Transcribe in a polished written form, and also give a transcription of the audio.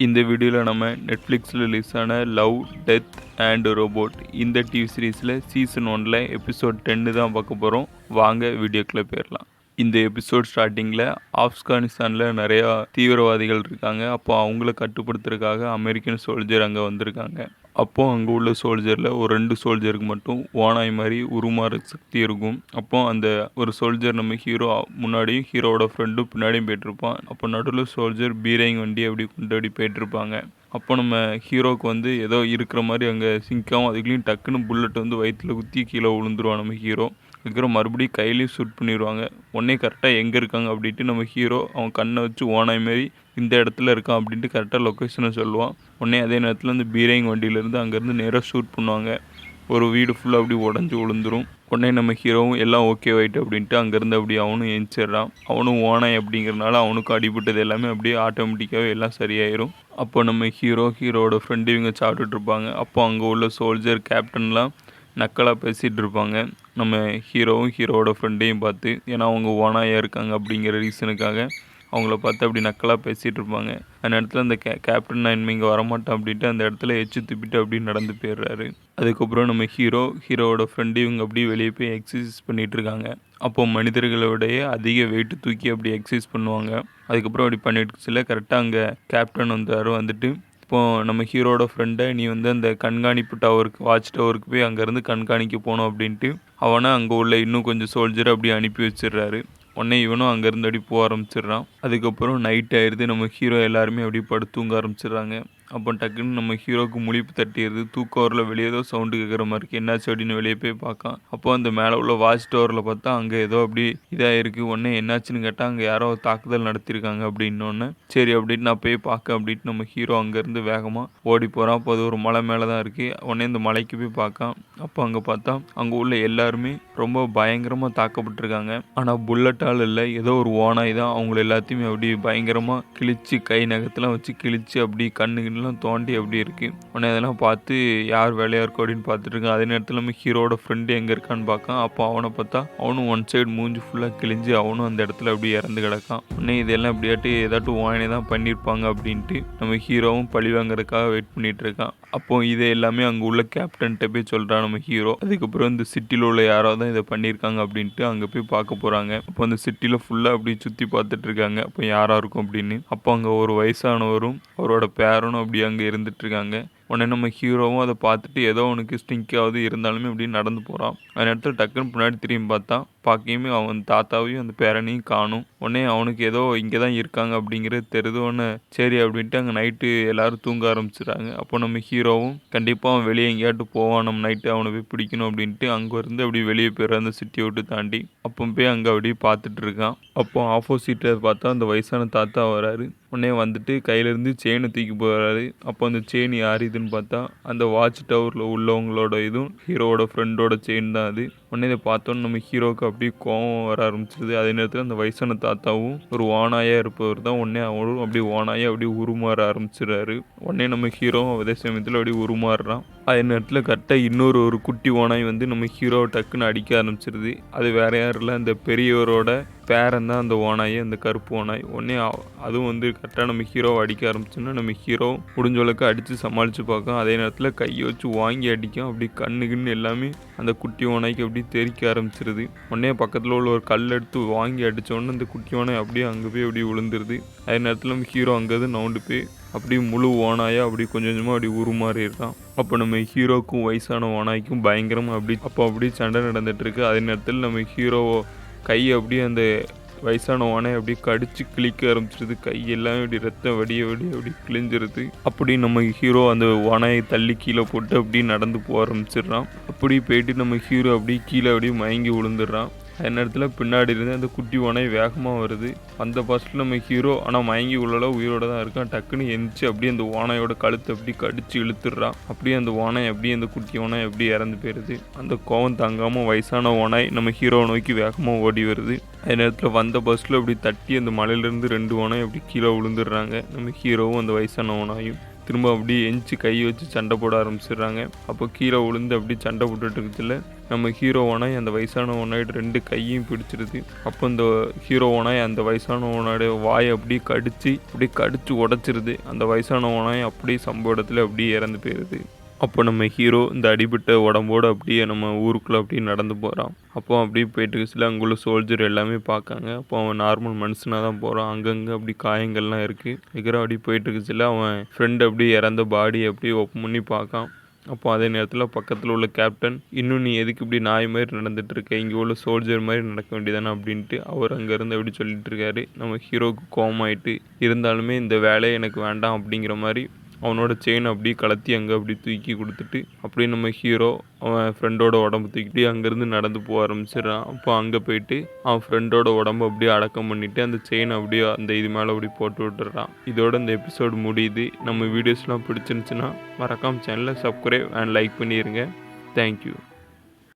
இந்த வீடியோவில் நம்ம நெட்ஃப்ளிக்ஸில் ரிலீஸ் ஆன லவ் டெத் அண்ட் ரோபோட் இந்த டிவி சீரீஸில் சீசன் 1ல் எபிசோட் 10 தான் பார்க்க போகிறோம். வாங்க வீடியோக்குள்ளே போயிடலாம். இந்த எபிசோட் ஸ்டார்டிங்கில் ஆப்கானிஸ்தானில் நிறையா தீவிரவாதிகள் இருக்காங்க. அப்போ அவங்கள கட்டுப்படுத்துறதுக்காக அமெரிக்கன் சோல்ஜர் அங்கே வந்திருக்காங்க. அப்போது அங்கே உள்ள சோல்ஜரில் ஒரு 2 சோல்ஜருக்கு மட்டும் ஓனாய் மாதிரி உருமாற சக்தி இருக்கும். அப்போ அந்த ஒரு சோல்ஜர் நம்ம ஹீரோ முன்னாடியும் ஹீரோவோட ஃப்ரெண்டும் பின்னாடியும் போயிட்டுருப்பான். அப்போ நடுவில் சோல்ஜர் பீரங்கி வண்டி அப்படி கொண்டு அப்படி போயிட்டுருப்பாங்க. அப்போ நம்ம ஹீரோவுக்கு வந்து ஏதோ இருக்கிற மாதிரி அங்கே சிங்காவும் அதுக்குள்ளேயும் டக்குன்னு புல்லட் வந்து வயிற்றில் குத்தி கீழே விழுந்துருவான் நம்ம ஹீரோ. அதுக்கப்புறம் மறுபடியும் கையிலையும் ஷூட் பண்ணிடுவாங்க. உடனே கரெக்டாக எங்கே இருக்காங்க அப்படின்ட்டு நம்ம ஹீரோ அவன் கண்ணை வச்சு ஓனாய் மாரி இந்த இடத்துல இருக்கான் அப்படின்ட்டு கரெக்டாக லொக்கேஷனை சொல்லுவான். உடனே அதே நேரத்தில் அந்த பீரங்கி வண்டியிலேருந்து அங்கேருந்து நேராக ஷூட் பண்ணுவாங்க. ஒரு வீடு ஃபுல்லாக அப்படி உடஞ்சி விழுந்துரும். உடனே நம்ம ஹீரோவும் எல்லாம் ஓகே ஆகிட்டு அப்படின்ட்டு அங்கேருந்து அப்படி அவனும் எழுந்திரிச்சிட்றான். அவனும் ஓனாய் அப்படிங்கிறனால அவனுக்கும் அடிபட்டது எல்லாமே அப்படியே ஆட்டோமேட்டிக்காகவே எல்லாம் சரியாயிரும். அப்போ நம்ம ஹீரோவோட ஃப்ரெண்டு இவங்க சாப்பிட்டுட்ருப்பாங்க. அப்போ அங்கே உள்ள சோல்ஜர் கேப்டன்லாம் நக்கலாக பேசிகிட்டு இருப்பாங்க நம்ம ஹீரோவும் ஹீரோவோட ஃப்ரெண்டையும் பார்த்து. ஏன்னா அவங்க ஓனாயாக இருக்காங்க அப்படிங்கிற ரீசனுக்காக அவங்கள பார்த்து அப்படி நக்கலாக பேசிகிட்டு இருப்பாங்க. அந்த இடத்துல அந்த கேப்டன் நான் இனிமேல் இங்கே வரமாட்டேன் அப்படின்ட்டு அந்த இடத்துல எச்சு துப்பிட்டு அப்படி நடந்து போயிடுறாரு. அதுக்கப்புறம் நம்ம ஹீரோவோட ஃப்ரெண்டு இவங்க அப்படியே வெளியே போய் எக்ஸசைஸ் பண்ணிகிட்ருக்காங்க. அப்போது மனிதர்களோடைய அதிக வெயிட்டு தூக்கி அப்படி எக்ஸசைஸ் பண்ணுவாங்க. அதுக்கப்புறம் அப்படி பண்ணிட்டு சில கரெக்டாக அங்கே கேப்டன் வந்துட்டு இப்போது நம்ம ஹீரோட ஃப்ரெண்டை நீ வந்து அந்த கண்காணிப்பு டவருக்கு வாட்ச் டவருக்கு போய் அங்கேருந்து கண்காணிக்க போகணும் அப்படின்ட்டு அவனை அங்கே உள்ள இன்னும் கொஞ்சம் சோல்ஜரை அப்படி அனுப்பி வச்சிடுறாரு. உடனே இவனும் அங்கேருந்து அப்படி போக ஆரம்பிச்சிடுறான். அதுக்கப்புறம் நைட் ஆயிடுது. நம்ம ஹீரோ எல்லாருமே அப்படி படுத்து தூங்க ஆரம்பிச்சிடுறாங்க. அப்போ டக்குன்னு நம்ம ஹீரோவுக்கு முழிப்பு தட்டிடுது. தூக்கம் வரல, வெளியே ஏதோ சவுண்டு கேட்குற மாதிரி இருக்குது. என்னாச்சு அப்படின்னு வெளியே போய் பார்க்கான். அப்போ அந்த மேலே உள்ள வாட்ச் டவரில் பார்த்தா அங்கே ஏதோ அப்படி இதாக இருக்குது. உடனே என்னாச்சுன்னு கேட்டால் அங்கே யாரோ தாக்குதல் நடத்தியிருக்காங்க அப்படின்னோடனே சரி அப்படின்ட்டு நான் போய் பார்க்க அப்படின்ட்டு நம்ம ஹீரோ அங்கேருந்து வேகமாக ஓடி போகிறான். அப்போ அது ஒரு மலை மேலே தான் இருக்குது. உடனே இந்த மலைக்கு போய் பார்க்கான். அப்போ அங்கே பார்த்தா அங்கே உள்ள எல்லாருமே ரொம்ப பயங்கரமாக தாக்கப்பட்டிருக்காங்க. ஆனால் புல்லட்டால் இல்லை, ஏதோ ஒரு ஓனாய் தான் அவங்கள எல்லாத்தையுமே அப்படி பயங்கரமாக கிழிச்சு கை நகத்தெல்லாம் வச்சு கிழிச்சு அப்படி கண்ணுக்கு தோண்டி அப்படி இருக்கு. உடனே அதெல்லாம் பார்த்து யார் வேலையா இருக்கும் அப்படின்னு பார்த்துட்டு இருக்கான். அதே நேரத்தில் நம்ம ஹீரோட ஃப்ரெண்டு எங்கே இருக்கான்னு பார்க்கான். அப்போ அவனை பார்த்தா அவனும் ஒன் சைடு மூஞ்சி ஃபுல்லாக கிழிஞ்சு அவனும் அந்த இடத்துல அப்படி இறந்து கிடக்கான். உடனே இதெல்லாம் இப்படியாட்டு ஏதாட்டும் வாயினே தான் பண்ணியிருப்பாங்க அப்படின்ட்டு நம்ம ஹீரோவும் பழி வாங்குறதுக்காக வெயிட் பண்ணிட்டு இருக்கான். அப்போ இதை எல்லாமே அங்கே உள்ள கேப்டன்கிட்ட போய் சொல்கிறான் நம்ம ஹீரோ. அதுக்கப்புறம் இந்த சிட்டியில் உள்ள யாரோ தான் இதை பண்ணியிருக்காங்க அப்படின்ட்டு அங்கே போய் பார்க்க போகிறாங்க. அப்போ அந்த சிட்டியில் ஃபுல்லாக அப்படி சுற்றி பார்த்துட்டு இருக்காங்க. அப்போ யாராக இருக்கும் அப்படின்னு. அப்போ அங்கே ஒரு வயசானவரும் அவரோட பேரனும் அப்படி அங்கே இருந்துட்டு இருக்காங்க. உடனே நம்ம ஹீரோவும் அதை பார்த்துட்டு ஏதோ அவனுக்கு ஸ்டிங்காவது இருந்தாலுமே அப்படி நடந்து போகிறான். அந்த இடத்துல டக்குன்னு பின்னாடி திரும்பி பார்த்தா பார்க்கையுமே அவன் தாத்தாவையும் அந்த பேரனையும் காணும். உடனே அவனுக்கு ஏதோ இங்கே தான் இருக்காங்க அப்படிங்கிறது தெரியுது. உடனே சரி அப்படின்ட்டு அங்கே நைட்டு எல்லோரும் தூங்க ஆரம்பிச்சிடுறாங்க. அப்போ நம்ம ஹீரோவும் கண்டிப்பாக அவன் வெளியே எங்கேயாட்டு போவான், நம்ம நைட்டு அவனை போய் பிடிக்கணும் அப்படின்ட்டு அங்கேருந்து அப்படி வெளியே போயிடுறான் அந்த சிட்டியை விட்டு தாண்டி. அப்போ போய் அங்கே அப்படியே பார்த்துட்டு இருக்கான். அப்போ ஆப்போசிட்டை பார்த்தா அந்த வயசான தாத்தா வராரு. உடனே வந்துட்டு கையிலேருந்து செயினை தூக்கி போகிறாரு. அப்போ அந்த செயின் யார் இதுன்னு பார்த்தா அந்த வாட்ச் டவரில் உள்ளவங்களோட இதுவும் ஹீரோவோட ஃப்ரெண்டோட செயின் தான் அது. உடனே இதை பார்த்தோன்னு நம்ம ஹீரோவுக்கு அப்படியே கோவம் வர ஆரம்பிச்சிருது. அதே நேரத்தில் அந்த வயசான தாத்தாவும் ஒரு ஓனாயாக இருப்பவர் தான். உடனே அவரும் அப்படியே ஓனாயாக அப்படியே உருமாற ஆரம்பிச்சிடுறாரு. உடனே நம்ம ஹீரோவும் அதே சமயத்தில் அப்படியே உருமாறுறான். அதே நேரத்தில் கரெக்டாக இன்னொரு குட்டி ஓனாய் வந்து நம்ம ஹீரோவை டக்குன்னு அடிக்க ஆரம்பிச்சிருது. அது வேற யாரும் இல்லை, அந்த பெரியவரோட பேரன் தான் அந்த ஓனாய், அந்த கருப்பு ஓனாய். உடனே அதுவும் வந்து கரெக்டாக நம்ம ஹீரோவை அடிக்க ஆரம்பிச்சோன்னா நம்ம ஹீரோ முடிஞ்சளவுக்கு அடித்து சமாளித்து பார்க்கும். அதே நேரத்தில் கையை வச்சு வாங்கி அடிக்கும். அப்படி கண்ணுக்குன்னு எல்லாமே அந்த குட்டி ஓனாய்க்கு அப்படி தெறிக்க ஆரம்பிச்சிருது. உடனே பக்கத்தில் உள்ள ஒரு கல் எடுத்து வாங்கி அடித்தோடனே அந்த குட்டி ஓனாய் அப்படியே அங்கே போய் அப்படி விழுந்துருது. அதே நேரத்தில் நம்ம ஹீரோ அங்கேருந்து நவுண்டு போய் அப்படியே முழு ஓனாயாக அப்படி கொஞ்சம் கொஞ்சமாக அப்படி உருமாறிடுறான். அப்போ நம்ம ஹீரோக்கும் வயசான ஓனாய்க்கும் பயங்கரமாக அப்படியே சண்டை நடந்துகிட்ருக்கு. அதே நேரத்தில் நம்ம ஹீரோவோ கை அப்படியே அந்த வயசான ஓனாய் அப்படியே கடிச்சு கிழிக்க ஆரம்பிச்சிருது. கையெல்லாம் இப்படி ரத்தம் வடிய அப்படி கிழிஞ்சிருது. அப்படி நம்ம ஹீரோ அந்த ஓனாயை தள்ளி கீழே போட்டு அப்படி நடந்து போக ஆரம்பிச்சிடுறான். அப்படி போயிட்டு நம்ம ஹீரோ அப்படியே கீழே அப்படியே மயங்கி விழுந்துடுறான். அதே நேரத்தில் பின்னாடி இருந்து அந்த குட்டி ஓனாய் வேகமாக வருது. அந்த பஸ்ஸில் நம்ம ஹீரோ ஆனால் மயங்கி உள்ளல உயிரோட தான் இருக்கான். டக்குன்னு எந்திச்சு அப்படியே அந்த ஓனாயோட கழுத்தை அப்படி கடிச்சு இழுத்துடுறான். அப்படியே அந்த ஓனாய் அப்படியே அந்த குட்டி ஓனாய் அப்படியே இறந்து போயிடுது. அந்த கோவம் தாங்காமல் வயசான ஓனாய் நம்ம ஹீரோவை நோக்கி வேகமாக ஓடி வருது. அதே நேரத்தில் வந்த பஸ்ஸில் அப்படி தட்டி அந்த மலையிலேருந்து 2 ஓனாய் அப்படி கீழே விழுந்துடுறாங்க. நம்ம ஹீரோவும் அந்த வயசான ஓனாயும் திரும்ப அப்படியே எஞ்சி கை வச்சு சண்டை போட ஆரம்பிச்சிடுறாங்க. அப்போ கீழே விழுந்து அப்படியே சண்டை போட்டுட்டு இருக்குதுல நம்ம ஹீரோ ஓனாய் அந்த வயசான ஓனாய்டு 2 கையும் பிடிச்சிருது. அப்போ இந்த ஹீரோ ஓனாய் அந்த வயசான ஓனாயோட வாயை அப்படியே கடிச்சு உடைச்சிருது. அந்த வயசான ஓனாய் அப்படியே சம்பவ இடத்துல அப்படியே இறந்து போயிடுது. அப்போ நம்ம ஹீரோ இந்த அடிபட்ட உடம்போடு அப்படியே நம்ம ஊருக்குள்ளே அப்படியே நடந்து போகிறான். அப்போ அப்படியே போயிட்டு சில அங்குள்ள சோல்ஜர் எல்லாமே பார்க்காங்க. அப்போ அவன் நார்மல் மனுஷனாக தான் போகிறான். அங்கங்கே அப்படி காயங்கள்லாம் இருக்குது. அப்படி போயிட்டு இருக்குச்சுல அவன் ஃப்ரெண்டு அப்படியே இறந்த பாடி அப்படியே ஓப்பன் பண்ணி பார்க்கான். அப்போ அதே நேரத்தில் பக்கத்தில் உள்ள கேப்டன், இன்னும் நீ எதுக்கு இப்படி நாய் மாதிரி நடந்துட்டு இருக்க, இங்கே உள்ள சோல்ஜர் மாதிரி நடக்க வேண்டியதானே அப்படின்ட்டு அவர் அங்கேருந்து அப்படி சொல்லிட்டு இருக்காரு. நம்ம ஹீரோவுக்கு கோவமாயிட்டு, இருந்தாலுமே இந்த வேலையை எனக்கு வேண்டாம் அப்படிங்கிற மாதிரி அவனோட செயின் அப்படியே கலத்தி அங்கே அப்படி தூக்கி கொடுத்துட்டு அப்படியே நம்ம ஹீரோ அவன் ஃப்ரெண்டோட உடம்பு தூக்கிட்டு அங்கேருந்து நடந்து போக ஆரம்பிச்சிடுறான். அப்போ அங்கே போயிட்டு அவன் ஃப்ரெண்டோட உடம்பு அப்படியே அடக்கம் பண்ணிவிட்டு அந்த செயின் அப்படியே அந்த இது மேலே அப்படி போட்டு விட்டுறான். இதோட இந்த எபிசோடு முடியுது. நம்ம வீடியோஸ்லாம் பிடிச்சிருந்துச்சுன்னா மறக்காம சேனலை சப்ஸ்கிரைப் அண்ட் லைக் பண்ணிடுங்க. தேங்க்யூ.